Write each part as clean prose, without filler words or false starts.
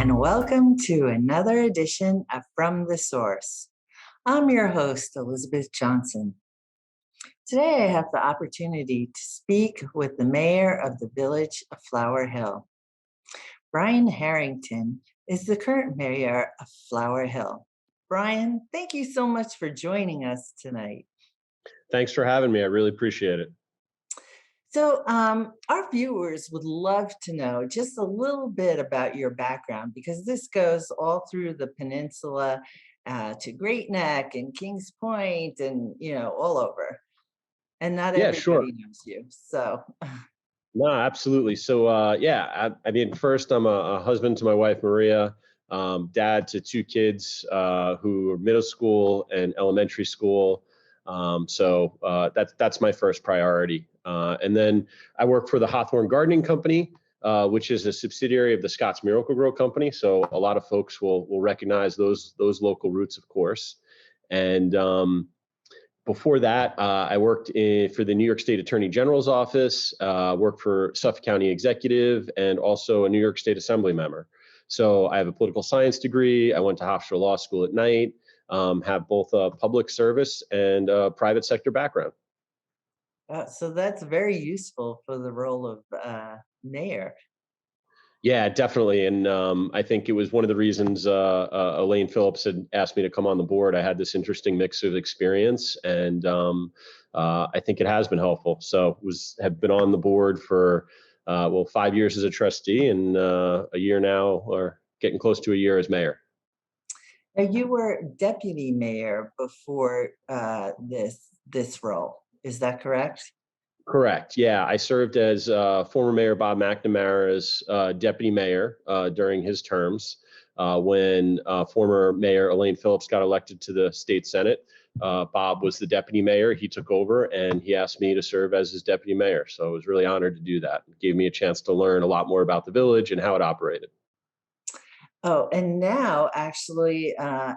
and welcome to another edition of From the Source. I'm your host, Elizabeth Johnson. Today, I have the opportunity to speak with the mayor of the village of Flower Hill. Brian Herrington is the current mayor of Flower Hill. Brian, thank you so much for joining us tonight. Thanks for having me. I really appreciate it. So our viewers would love to know just a little bit about your background, because this goes all through the peninsula to Great Neck and Kings Point and, all over. And not Sure. everybody knows you. So. No, absolutely. So, first, I'm a husband to my wife, Maria, dad to two kids who are middle school and elementary school. That's my first priority. And then I work for the Hawthorne Gardening Company, which is a subsidiary of the Scotts Miracle-Gro Company. So a lot of folks will recognize those local roots, of course. And before that, I worked for the New York State Attorney General's office, worked for Suffolk County Executive, and also a New York State Assembly member. So I have a political science degree. I went to Hofstra Law School at night, have both a public service and a private sector background. So that's very useful for the role of mayor. Yeah, definitely. And I think it was one of the reasons Elaine Phillips had asked me to come on the board. I had this interesting mix of experience, and I think it has been helpful. So have been on the board for 5 years as a trustee, and a year now, or getting close to a year as mayor. Now, you were deputy mayor before this role. Is that correct? Correct. Yeah, I served as former Mayor Bob McNamara's deputy mayor during his terms. When former Mayor Elaine Phillips got elected to the state Senate, Bob was the deputy mayor. He took over, and he asked me to serve as his deputy mayor. So I was really honored to do that. It gave me a chance to learn a lot more about the village and how it operated. Oh, and now actually,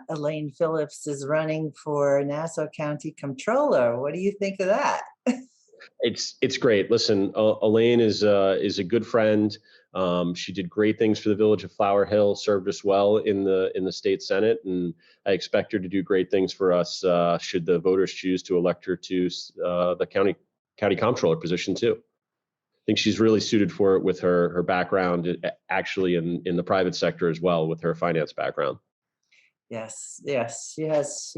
Elaine Phillips is running for Nassau County Comptroller. What do you think of that? It's great. Listen, Elaine is a good friend. She did great things for the village of Flower Hill, served us well in the state Senate, and I expect her to do great things for us should the voters choose to elect her to the county comptroller position too. I think she's really suited for it with her background, actually in the private sector as well, with her finance background. Yes, she has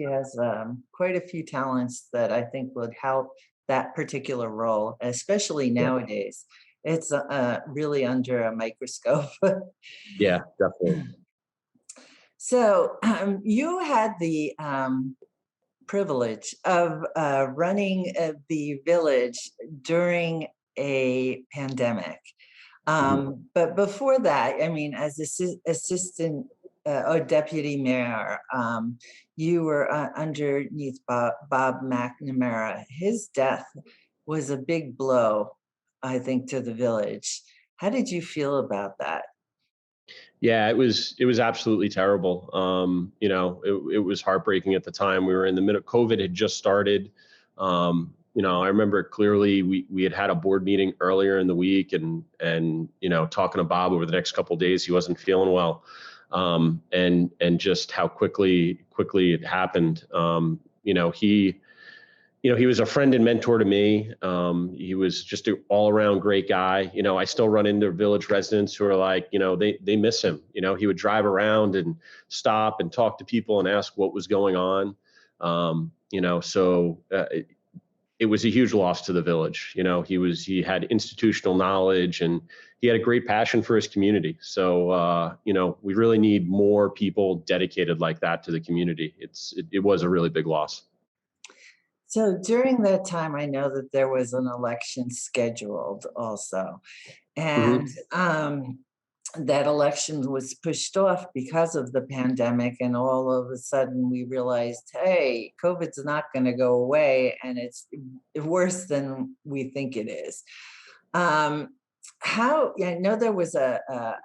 quite a few talents that I think would help that particular role, especially nowadays. It's really under a microscope. Yeah, definitely. So you had the privilege of running the village during a pandemic. But before that, I mean, as assistant or deputy mayor, you were underneath Bob McNamara. His death was a big blow, I think, to the village. How did you feel about that? Yeah, it was absolutely terrible. It was heartbreaking at the time. We were in the middle. COVID had just started. I remember it clearly. We had a board meeting earlier in the week, and talking to Bob over the next couple of days, he wasn't feeling well, and just how quickly it happened. He was a friend and mentor to me. He was just an all-around great guy. I still run into village residents who are like, they miss him. He would drive around and stop and talk to people and ask what was going on. It was a huge loss to the village. He had institutional knowledge, and he had a great passion for his community. So, we really need more people dedicated like that to the community. It was a really big loss. So during that time, I know that there was an election scheduled also. And that election was pushed off because of the pandemic. And all of a sudden we realized, hey, COVID's not going to go away, and it's worse than we think it is. I know there was a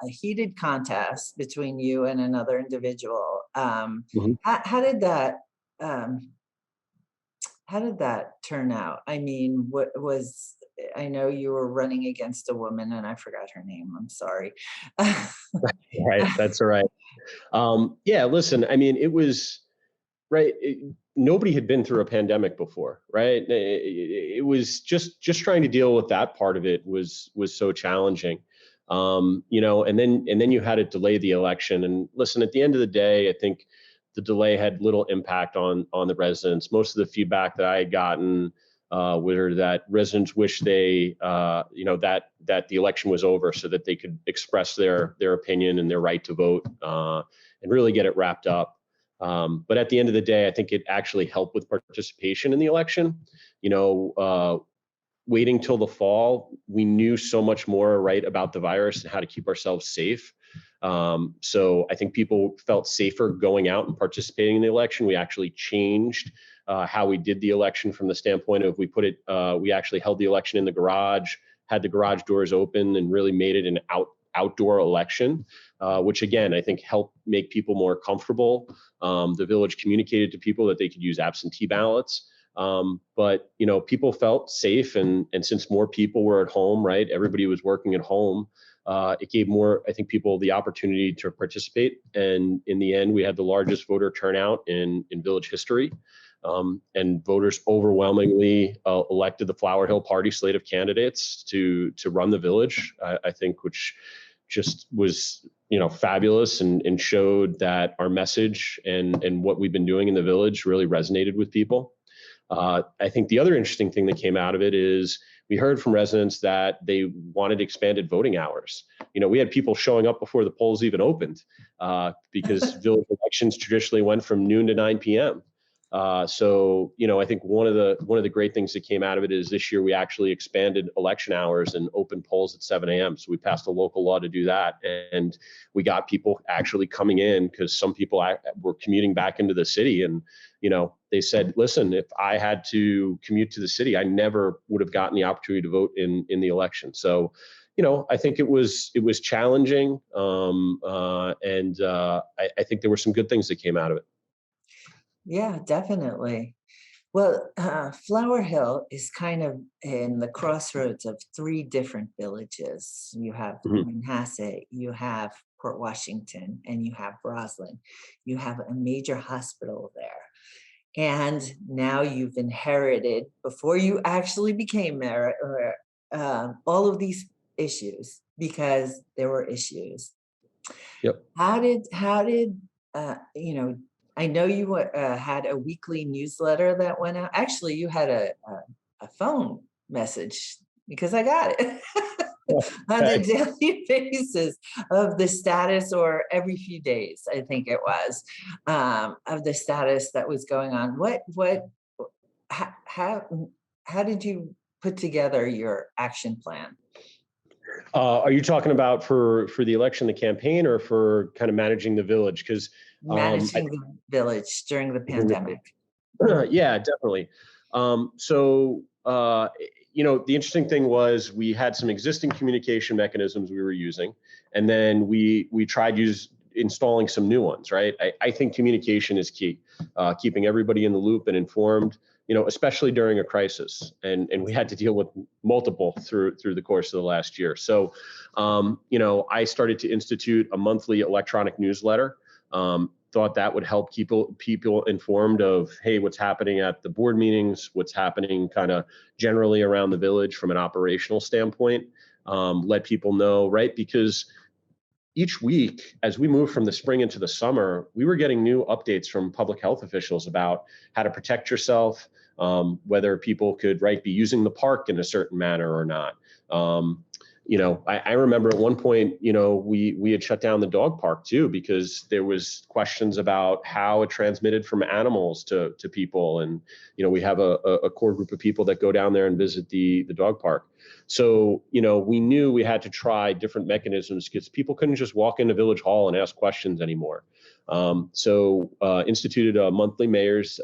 heated contest between you and another individual. How did that how did that turn out? I mean, what was I know you were running against a woman, and I forgot her name. I'm sorry. Right. That's all right. Yeah, listen, I mean, it was right. Nobody had been through a pandemic before, right? It was just trying to deal with that part of it was so challenging. And then you had to delay the election. And listen, at the end of the day, I think the delay had little impact on the residents. Most of the feedback that I had gotten were that residents wish that the election was over so that they could express their opinion and their right to vote and really get it wrapped up. But at the end of the day, I think it actually helped with participation in the election. Waiting till the fall, we knew so much more, right, about the virus and how to keep ourselves safe. So I think people felt safer going out and participating in the election. We actually changed how we did the election from the standpoint of we actually held the election in the garage, had the garage doors open, and really made it an outdoor election, which again, I think helped make people more comfortable. The village communicated to people that they could use absentee ballots. But people felt safe, and since more people were at home, right, everybody was working at home. It gave more, I think, people the opportunity to participate. And in the end, we had the largest voter turnout in village history. And voters overwhelmingly elected the Flower Hill Party slate of candidates to run the village. I think, which just was fabulous and showed that our message and what we've been doing in the village really resonated with people. I think the other interesting thing that came out of it is we heard from residents that they wanted expanded voting hours. We had people showing up before the polls even opened because village elections traditionally went from noon to 9 p.m. So I think one of the great things that came out of it is this year we actually expanded election hours and opened polls at 7 a.m. So we passed a local law to do that, and we got people actually coming in because some people were commuting back into the city, and they said, listen, if I had to commute to the city, I never would have gotten the opportunity to vote in the election. So I think it was challenging, and I think there were some good things that came out of it. Yeah, definitely. Well, Flower Hill is kind of in the crossroads of three different villages. You have Mhm. Manhasset, you have Port Washington, and you have Roslyn. You have a major hospital there. And now you've inherited, before you actually became mayor, all of these issues because there were issues. Yep. How did I know you had a weekly newsletter that went out. Actually, you had a phone message because I got it on a Okay. daily basis of the status, or every few days, I think it was, of the status that was going on. How, how, how did you put together your action plan? Are you talking about for the election, the campaign, or for kind of managing the village? Because I Managing the village during the pandemic. yeah, definitely. The interesting thing was we had some existing communication mechanisms we were using, and then we tried installing some new ones, right? I think communication is key, keeping everybody in the loop and informed, especially during a crisis. And we had to deal with multiple through the course of the last year. So, I started to institute a monthly electronic newsletter. Thought that would help keep people informed of, hey, what's happening at the board meetings, what's happening kind of generally around the village from an operational standpoint. Let people know, right? Because each week, as we move from the spring into the summer, we were getting new updates from public health officials about how to protect yourself, whether people could, right, be using the park in a certain manner or not. I remember at one point, we had shut down the dog park too, because there was questions about how it transmitted from animals to people. And, we have a core group of people that go down there and visit the dog park. So, we knew we had to try different mechanisms because people couldn't just walk into Village Hall and ask questions anymore. So instituted a monthly mayor's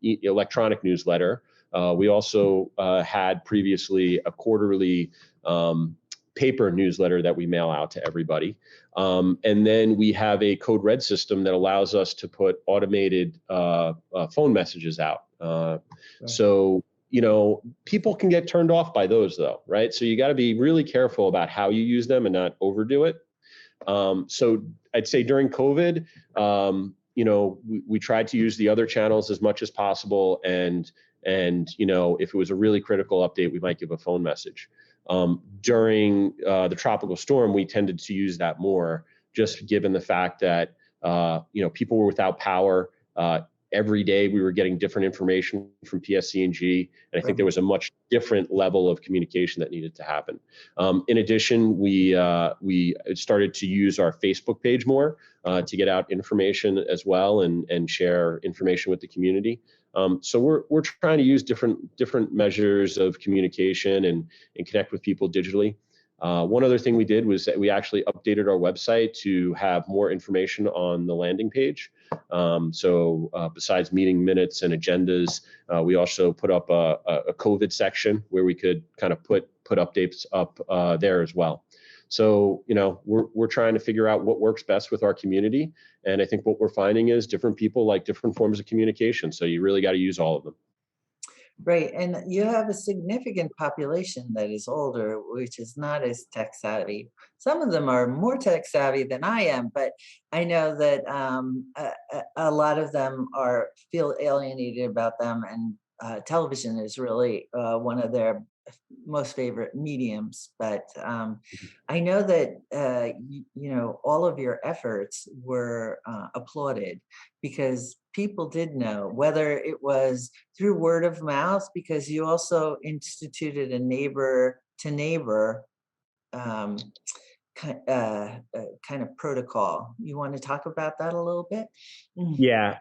electronic newsletter. We also had previously a quarterly paper newsletter that we mail out to everybody. And then we have a code red system that allows us to put automated phone messages out. Right. So, people can get turned off by those though, right? So you got to be really careful about how you use them and not overdo it. So I'd say during COVID, we tried to use the other channels as much as possible. And if it was a really critical update, we might give a phone message. During the tropical storm, we tended to use that more, just given the fact that, people were without power. Every day we were getting different information from PSC&G, and I think there was a much different level of communication that needed to happen. In addition, we started to use our Facebook page more to get out information as well and share information with the community. So we're trying to use different measures of communication and connect with people digitally. One other thing we did was that we actually updated our website to have more information on the landing page. So besides meeting minutes and agendas, we also put up a COVID section where we could kind of put updates up there as well. So, we're trying to figure out what works best with our community. And I think what we're finding is different people like different forms of communication. So you really got to use all of them. Right. And you have a significant population that is older, which is not as tech savvy. Some of them are more tech savvy than I am, but I know that a lot of them feel alienated about them, and television is really one of their most favorite mediums. But I know that all of your efforts were applauded, because people did know, whether it was through word of mouth, because you also instituted a neighbor to neighbor kind of protocol. You want to talk about that a little bit? Yeah,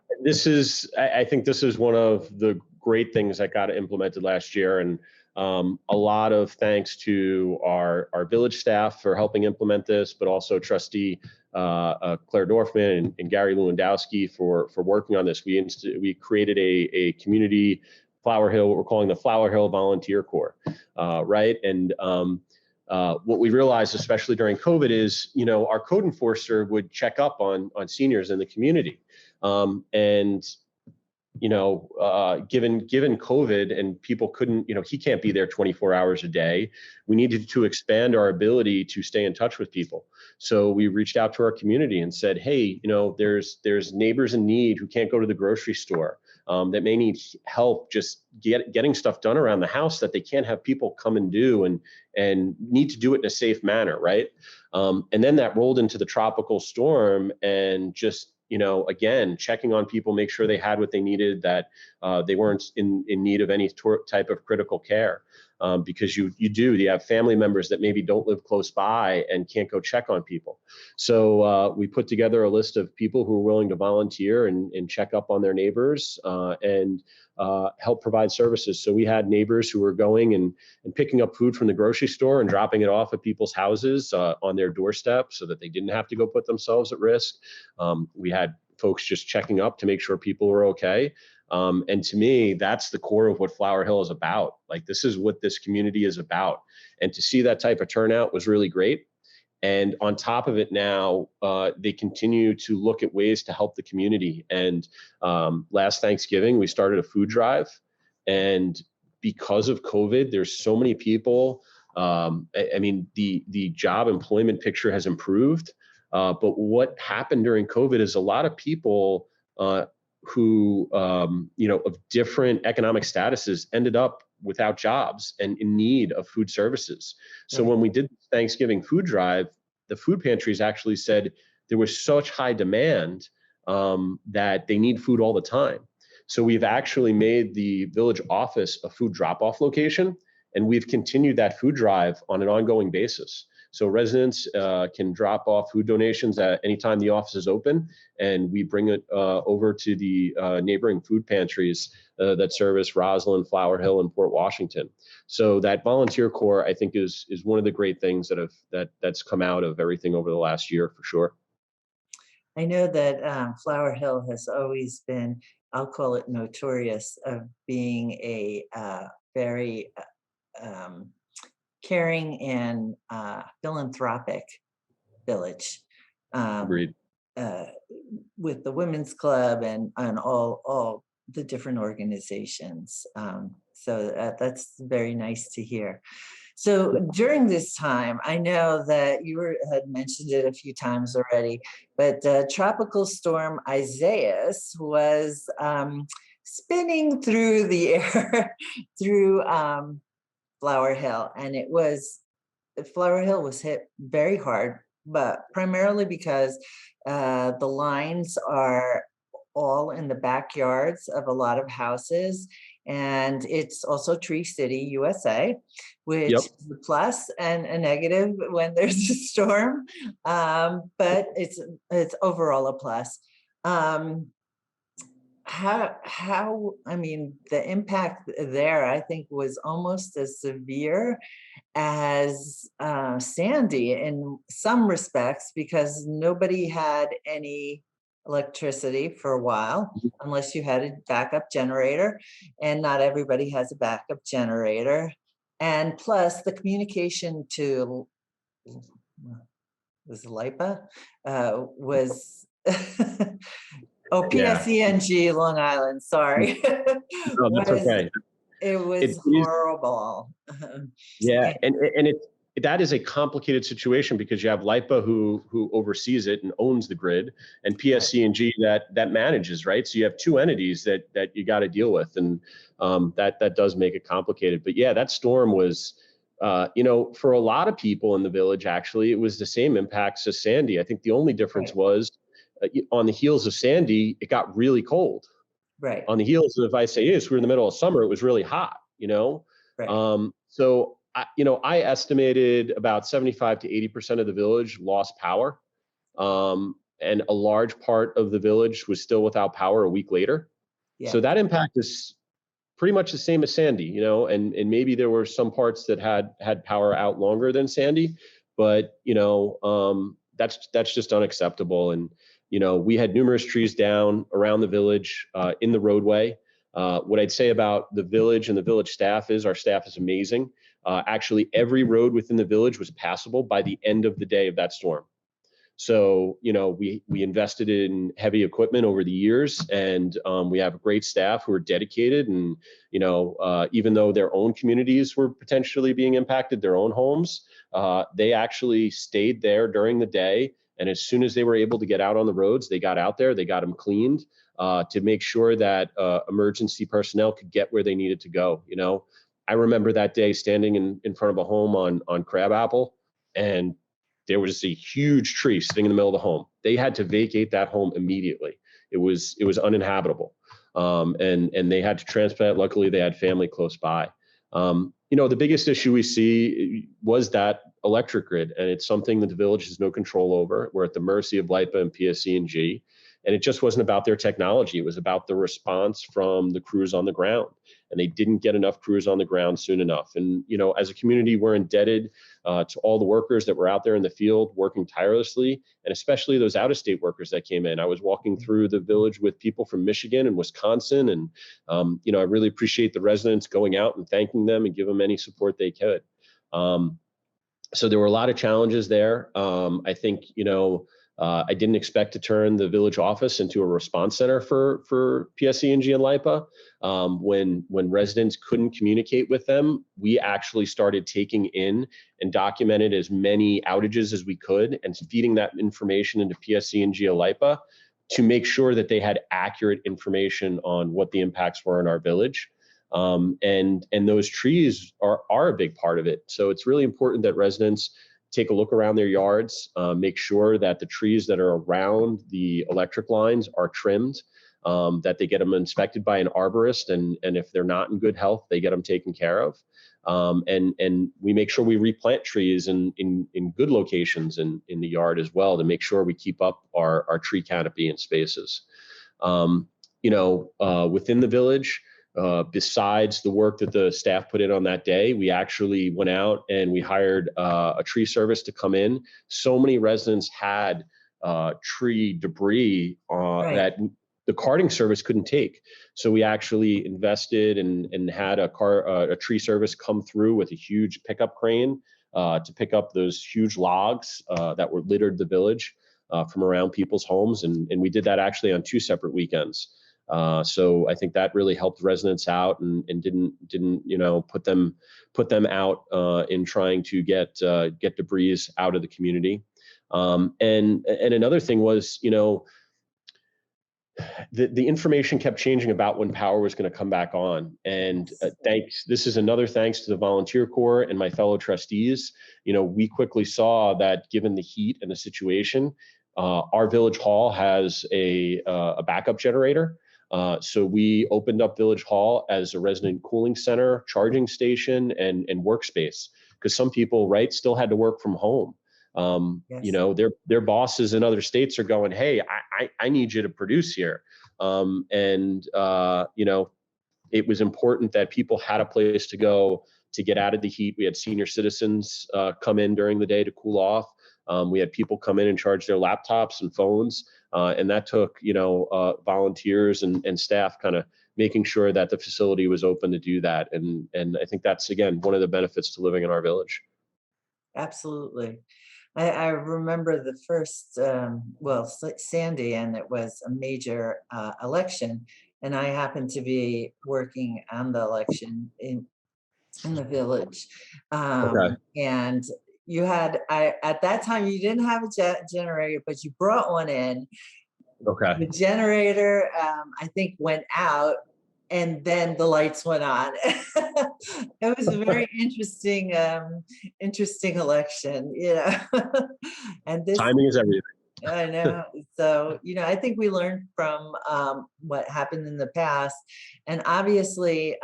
I think this is one of the great things that got implemented last year. And a lot of thanks to our village staff for helping implement this, but also trustee Claire Dorfman and Gary Lewandowski for working on this. We created a community Flower Hill, what we're calling the Flower Hill Volunteer Corps, right? And what we realized, especially during COVID, is our code enforcer would check up on seniors in the community, and given COVID and people couldn't, he can't be there 24 hours a day. We needed to expand our ability to stay in touch with people. So we reached out to our community and said, hey, there's neighbors in need who can't go to the grocery store, that may need help just getting stuff done around the house that they can't have people come and do, and need to do it in a safe manner, right? And then that rolled into the tropical storm, and just again, checking on people, make sure they had what they needed, that they weren't in need of any type of critical care. Because you have family members that maybe don't live close by and can't go check on people. So we put together a list of people who are willing to volunteer and check up on their neighbors, and help provide services. So we had neighbors who were going and picking up food from the grocery store and dropping it off at people's houses on their doorstep, so that they didn't have to go put themselves at risk. We had folks just checking up to make sure people were okay. And to me, that's the core of what Flower Hill is about. Like, this is what this community is about. And to see that type of turnout was really great. And on top of it now, they continue to look at ways to help the community. And last Thanksgiving, we started a food drive. And because of COVID, there's so many people. The job employment picture has improved. But what happened during COVID is a lot of people who, of different economic statuses ended up without jobs and in need of food services. So when we did Thanksgiving food drive, the food pantries actually said there was such high demand that they need food all the time. So we've actually made the village office a food drop-off location, and we've continued that food drive on an ongoing basis. So residents can drop off food donations at any time the office is open, and we bring it over to the neighboring food pantries that service Roslyn, Flower Hill, and Port Washington. So that volunteer corps, I think, is one of the great things that's come out of everything over the last year, for sure. I know that Flower Hill has always been, I'll call it, notorious of being a very caring and philanthropic village, Agreed. with the Women's Club and all the different organizations. So that's very nice to hear. So during this time, I know that had mentioned it a few times already, but Tropical Storm Isaias was spinning through the air through Flower Hill, and Flower Hill was hit very hard, but primarily because the lines are all in the backyards of a lot of houses. And it's also Tree City, USA, which Yep. is a plus and a negative when there's a storm. But it's overall a plus. Um, I mean, the impact there, I think, was almost as severe as Sandy in some respects, because nobody had any electricity for a while unless you had a backup generator, and not everybody has a backup generator. And plus the communication to was LIPA was oh, Yeah. PSENG Long Island, sorry. No, that's was okay. It It was is. horrible. Yeah, and that is a complicated situation because you have LIPA who oversees it and owns the grid, and PSC&G that manages, right? So you have two entities that you got to deal with, and that does make it complicated. But yeah, that storm was, for a lot of people in the village, actually, it was the same impacts as Sandy. I think the only difference Right, was on the heels of Sandy, it got really cold. right, On the heels of Isaias, we're in the middle of summer, it was really hot. right. So I estimated about 75 to 80% of the village lost power. And a large part of the village was still without power a week later. Yeah, So that impact is pretty much the same as Sandy, and maybe there were some parts that had power out longer than Sandy, but that's just unacceptable. And we had numerous trees down around the village, in the roadway. What I'd say about the village and the village staff is our staff is amazing. Actually, every road within the village was passable by the end of the day of that storm. So, we invested in heavy equipment over the years, and we have a great staff who are dedicated. And, even though their own communities were potentially being impacted, their own homes, they actually stayed there during the day. And as soon as they were able to get out on the roads, they got out there, they got them cleaned to make sure that emergency personnel could get where they needed to go. I remember that day standing in front of a home on Crabapple, and there was a huge tree sitting in the middle of the home. They had to vacate that home immediately. It was uninhabitable, and they had to transplant. Luckily, they had family close by. The biggest issue we see was that electric grid, and it's something that the village has no control over. We're at the mercy of LIPA and PSC&G, and it just wasn't about their technology. It was about the response from the crews on the ground, and they didn't get enough crews on the ground soon enough. And as a community, we're indebted to all the workers that were out there in the field working tirelessly, and especially those out-of-state workers that came in. I was walking through the village with people from Michigan and Wisconsin, and I really appreciate the residents going out and thanking them and give them any support they could. So there were a lot of challenges there. I think I didn't expect to turn the village office into a response center for PSC&G and LIPA. When residents couldn't communicate with them, we actually started taking in and documented as many outages as we could and feeding that information into PSC&G and LIPA to make sure that they had accurate information on what the impacts were in our village. And those trees are a big part of it. So it's really important that residents take a look around their yards, make sure that the trees that are around the electric lines are trimmed, that they get them inspected by an arborist, and if they're not in good health, they get them taken care of. And we make sure we replant trees in good locations in the yard as well to make sure we keep up our tree canopy and spaces. Within the village, besides the work that the staff put in on that day, we actually went out and we hired a tree service to come in. So many residents had tree debris Right. that the carting service couldn't take. So we actually invested and had a tree service come through with a huge pickup crane to pick up those huge logs that were littered the village from around people's homes. And we did that actually on 2 separate weekends. So I think that really helped residents out and didn't put them out in trying to get debris out of the community. And another thing was, the information kept changing about when power was going to come back on. And this is another thanks to the volunteer corps and my fellow trustees. We quickly saw that given the heat and the situation, our village hall has a backup generator. So we opened up Village Hall as a resident cooling center, charging station, and workspace, because some people, right, still had to work from home. Yes. Their bosses in other states are going, hey, I need you to produce here. It was important that people had a place to go to get out of the heat. We had senior citizens come in during the day to cool off. We had people come in and charge their laptops and phones. And that took, volunteers and staff kind of making sure that the facility was open to do that. And I think that's, again, one of the benefits to living in our village. Absolutely. I remember the first, Sandy, and it was a major election, and I happened to be working on the election in the village. Okay. And at that time, you didn't have a generator, but you brought one in. Okay. The generator, I think, went out, and then the lights went on. It was a very interesting election, And this, Timing is everything. I know. So, I think we learned from what happened in the past, and obviously,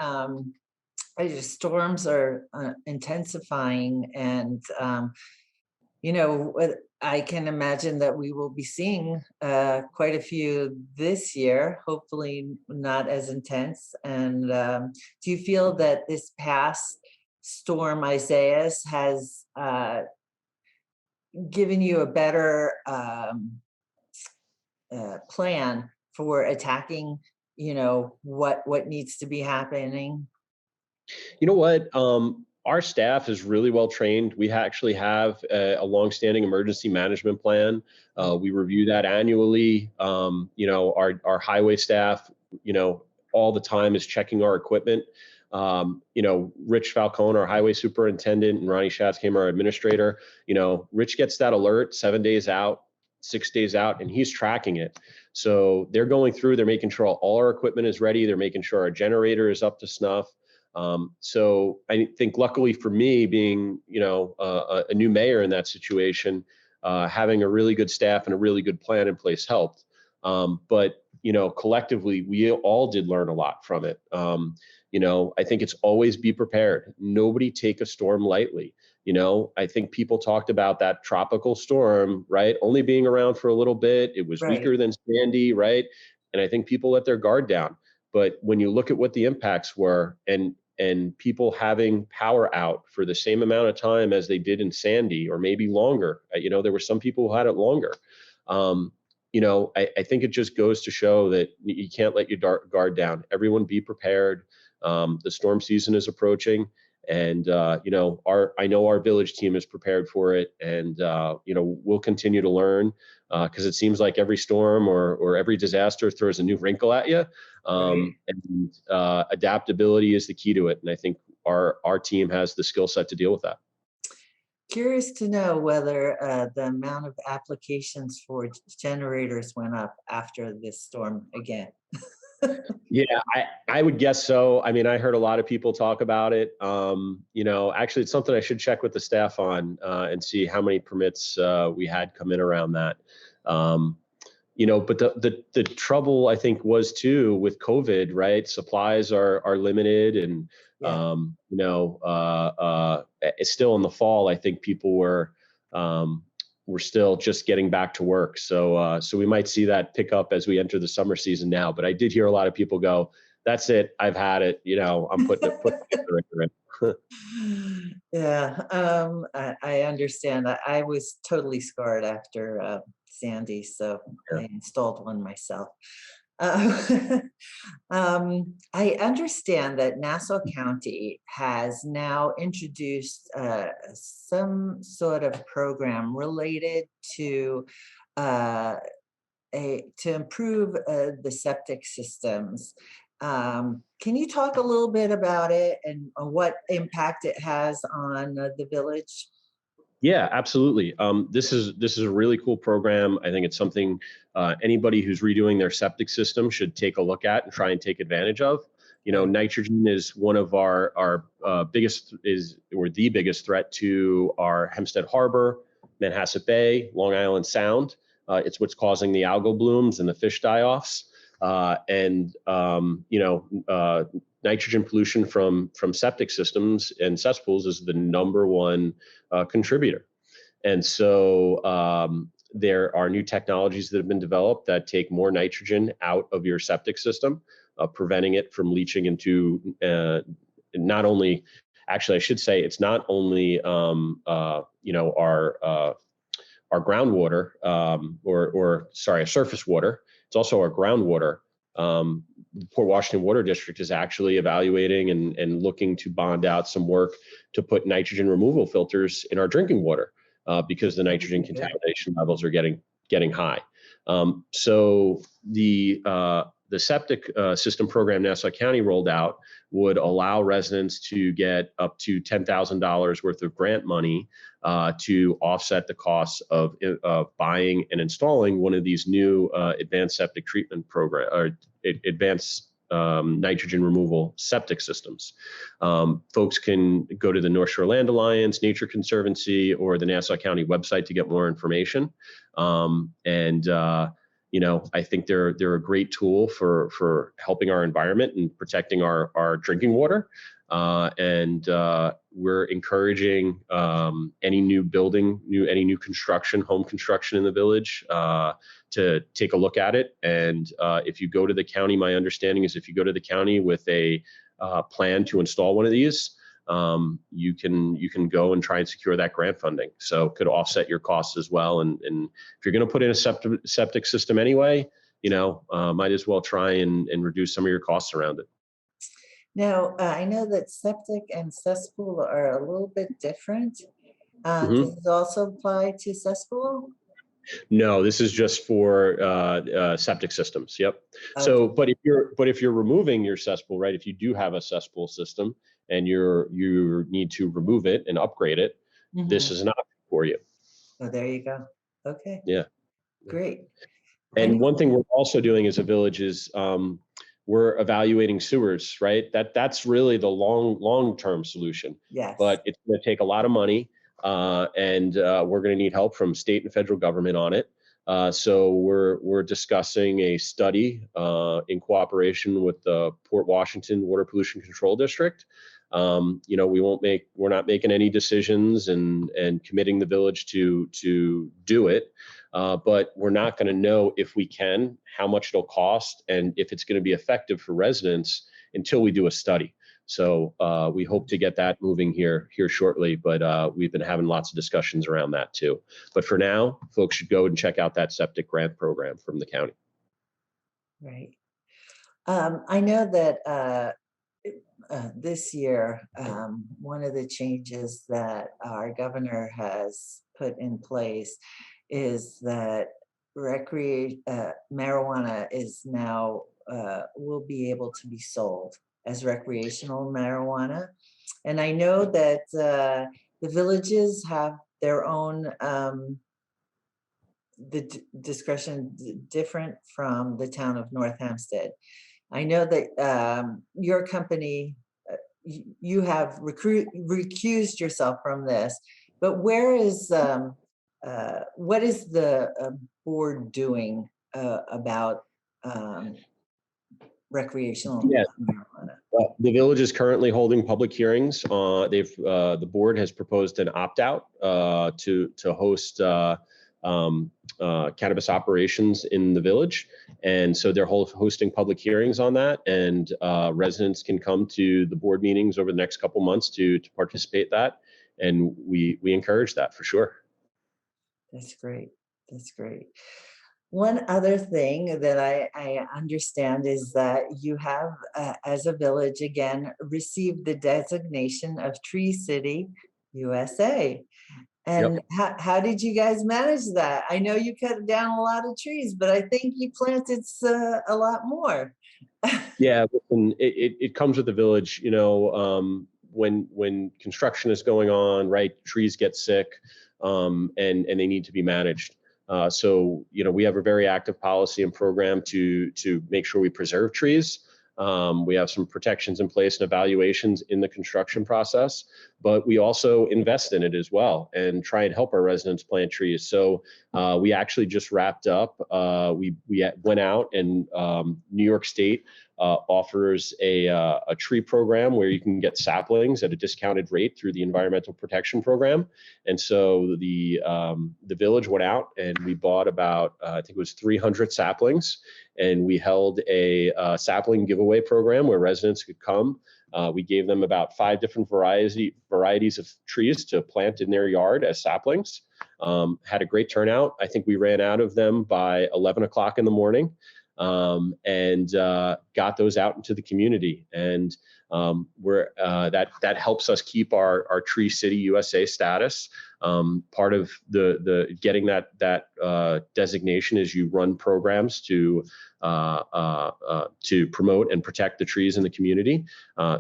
storms are intensifying, and I can imagine that we will be seeing quite a few this year, hopefully not as intense. And do you feel that this past storm, Isaias, has given you a better plan for attacking, what needs to be happening? You know what? Our staff is really well trained. We actually have a longstanding emergency management plan. We review that annually. Our highway staff, all the time is checking our equipment. Rich Falcone, our highway superintendent, and Ronnie Schatzkamer, our administrator, Rich gets that alert 7 days out, 6 days out, and he's tracking it. So they're going through, they're making sure all our equipment is ready. They're making sure our generator is up to snuff. So I think, luckily for me, being a new mayor in that situation, having a really good staff and a really good plan in place helped. But collectively, we all did learn a lot from it. I think it's always be prepared. Nobody take a storm lightly. I think people talked about that tropical storm, right? Only being around for a little bit. It was Right. weaker than Sandy, right? And I think people let their guard down. But when you look at what the impacts were, and people having power out for the same amount of time as they did in Sandy, or maybe longer, there were some people who had it longer. I think it just goes to show that you can't let your guard down. Everyone be prepared. The storm season is approaching, and I know our village team is prepared for it, and we'll continue to learn, because it seems like every storm or every disaster throws a new wrinkle at you. Right. And adaptability is the key to it, and I think our team has the skill set to deal with that. Curious to know whether the amount of applications for generators went up after this storm again. Yeah, I would guess so. I mean, I heard a lot of people talk about it. Actually, it's something I should check with the staff on, and see how many permits we had come in around that. But the trouble, I think, was too with COVID, right? Supplies are limited, and Yeah. it's still in the fall. I think people were still just getting back to work. So we might see that pick up as we enter the summer season now. But I did hear a lot of people go, "That's it, I've had it. I'm putting it in." Yeah, I understand. I was totally scarred after Sandy, so I installed one myself. Uh, I understand that Nassau County has now introduced some sort of program related to uh, to improve the septic systems. Can you talk a little bit about it and what impact it has on the village? Yeah, absolutely. This is a really cool program. I think it's something anybody who's redoing their septic system should take a look at and try and take advantage of. You know, Right. nitrogen is one of our biggest or the biggest threat to our Hempstead Harbor, Manhasset Bay, Long Island Sound. It's what's causing the algal blooms and the fish die-offs. Nitrogen pollution from septic systems and cesspools is the number one contributor. And so there are new technologies that have been developed that take more nitrogen out of your septic system, preventing it from leaching into not only, actually, I should say it's not only our groundwater our surface water. It's also our groundwater. The Port Washington Water District is actually evaluating and looking to bond out some work to put nitrogen removal filters in our drinking water because the nitrogen contamination levels are getting high. So the septic system program Nassau County rolled out would allow residents to get up to $10,000 worth of grant money to offset the costs of buying and installing one of these new advanced septic treatment program or advanced nitrogen removal septic systems. Folks can go to the North Shore Land Alliance, Nature Conservancy, or the Nassau County website to get more information. I think they're a great tool for helping our environment and protecting our drinking water. We're encouraging any new building, any new construction, home construction in the village to take a look at it. And if you go to the county, my understanding is if you go to the county with a plan to install one of these, you can go and try and secure that grant funding. So it could offset your costs as well. And if you're going to put in a septic system anyway, might as well try and reduce some of your costs around it. Now, I know that septic and cesspool are a little bit different. Does it also apply to cesspool? No, this is just for septic systems. Yep. Okay. So, but if you're removing your cesspool, right? If you do have a cesspool system and you need to remove it and upgrade it, this is an option for you. Oh, there you go. Okay. Yeah. Great. And one thing we're also doing as a village is we're evaluating sewers, right? That's really the long-term solution. Yes. But it's going to take a lot of money, and we're going to need help from state and federal government on it. So we're discussing a study in cooperation with the Port Washington Water Pollution Control District. We're not making any decisions and committing the village to do it. But we're not going to know if we can, how much it'll cost, and if it's going to be effective for residents until we do a study. So we hope to get that moving here shortly, but we've been having lots of discussions around that too. But for now, folks should go and check out that septic grant program from the county. Right. I know that this year, one of the changes that our governor has put in place is that marijuana is now will be able to be sold as recreational marijuana. And I know that the villages have their own discretion different from the town of North Hempstead. I know that your company, you have recused yourself from this, but what is the board doing about recreational marijuana? The village is currently holding public hearings. The board has proposed an opt-out to host cannabis operations in the village, and so they're hosting public hearings on that. And residents can come to the board meetings over the next couple months to participate in that, and we encourage that for sure. That's great. That's great. One other thing that I understand is that you have, as a village, again, received the designation of Tree City, USA. And Yep. how did you guys manage that? I know you cut down a lot of trees, but I think you planted a lot more. Yeah, listen, it comes with the village, when construction is going on, right? Trees get sick, and they need to be managed. So, we have a very active policy and program to make sure we preserve trees. We have some protections in place and evaluations in the construction process, but we also invest in it as well and try and help our residents plant trees. So we actually just wrapped up. We went out, and New York State offers a tree program where you can get saplings at a discounted rate through the Environmental Protection Program. And so the village went out and we bought about I think it was 300 saplings, and we held a sapling giveaway program where residents could come. We gave them about 5 different varieties of trees to plant in their yard as saplings. Had a great turnout. I think we ran out of them by 11 o'clock in the morning, and got those out into the community. And that helps us keep our Tree City USA status. Part of the getting that designation is you run programs to promote and protect the trees in the community.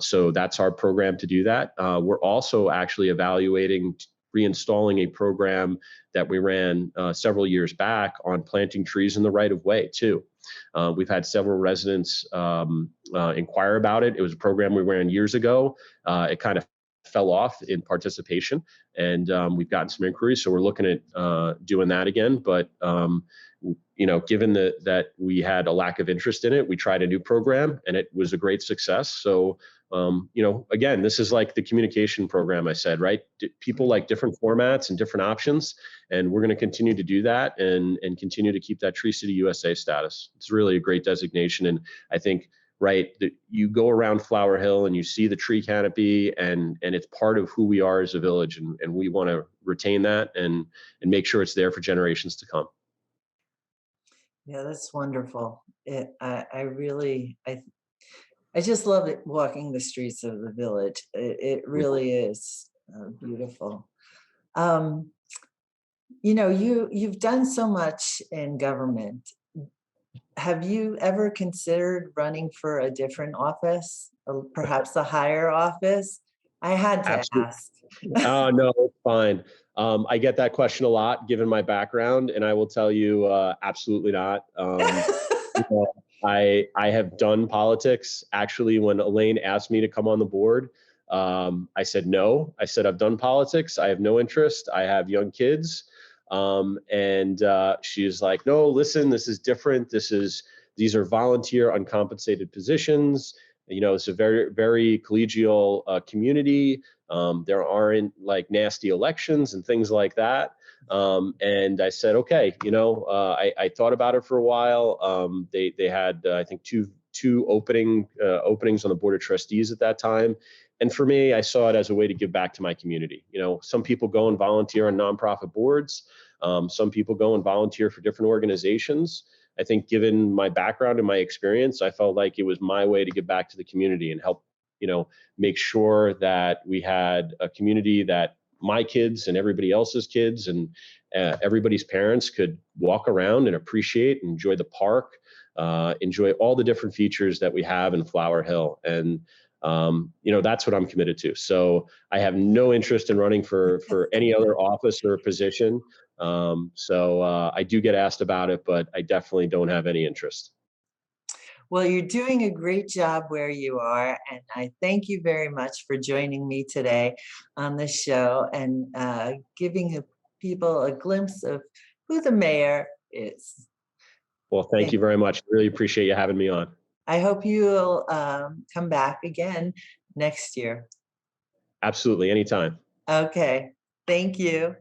So that's our program to do that. We're also actually evaluating reinstalling a program that we ran several years back on planting trees in the right of way too. We've had several residents inquire about it. It was a program we ran years ago. It kind of fell off in participation, and we've gotten some inquiries. So we're looking at doing that again. But given that we had a lack of interest in it, we tried a new program, and it was a great success. So again, this is like the communication program I said, right? People like different formats and different options, and we're going to continue to do that and continue to keep that Tree City USA status. It's really a great designation, and I think that you go around Flower Hill and you see the tree canopy, and it's part of who we are as a village, and we want to retain that and make sure it's there for generations to come. Yeah, that's wonderful. I just love it walking the streets of the village. It really is beautiful. You've done so much in government. Have you ever considered running for a different office, or perhaps a higher office? I had to Absolutely. ask. No, it's fine. I get that question a lot given my background, and I will tell you, absolutely not. I have done politics. Actually, when Elaine asked me to come on the board, I said no. I said, I've done politics. I have no interest. I have young kids. And she's like, no, listen, this is different. These are volunteer uncompensated positions. It's a very, very collegial community. There aren't like nasty elections and things like that. And I said, okay, I thought about it for a while. They had, I think, two openings on the board of trustees at that time. And for me, I saw it as a way to give back to my community. Some people go and volunteer on nonprofit boards. Some people go and volunteer for different organizations. I think given my background and my experience, I felt like it was my way to give back to the community and help, make sure that we had a community that my kids and everybody else's kids and everybody's parents could walk around and appreciate, enjoy the park, enjoy all the different features that we have in Flower Hill. And that's what I'm committed to. So I have no interest in running for any other office or position. So I do get asked about it, but I definitely don't have any interest. Well, you're doing a great job where you are, and I thank you very much for joining me today on the show and giving people a glimpse of who the mayor is. Well, thank you very much. Really appreciate you having me on. I hope you'll come back again next year. Absolutely. Anytime. Okay. Thank you.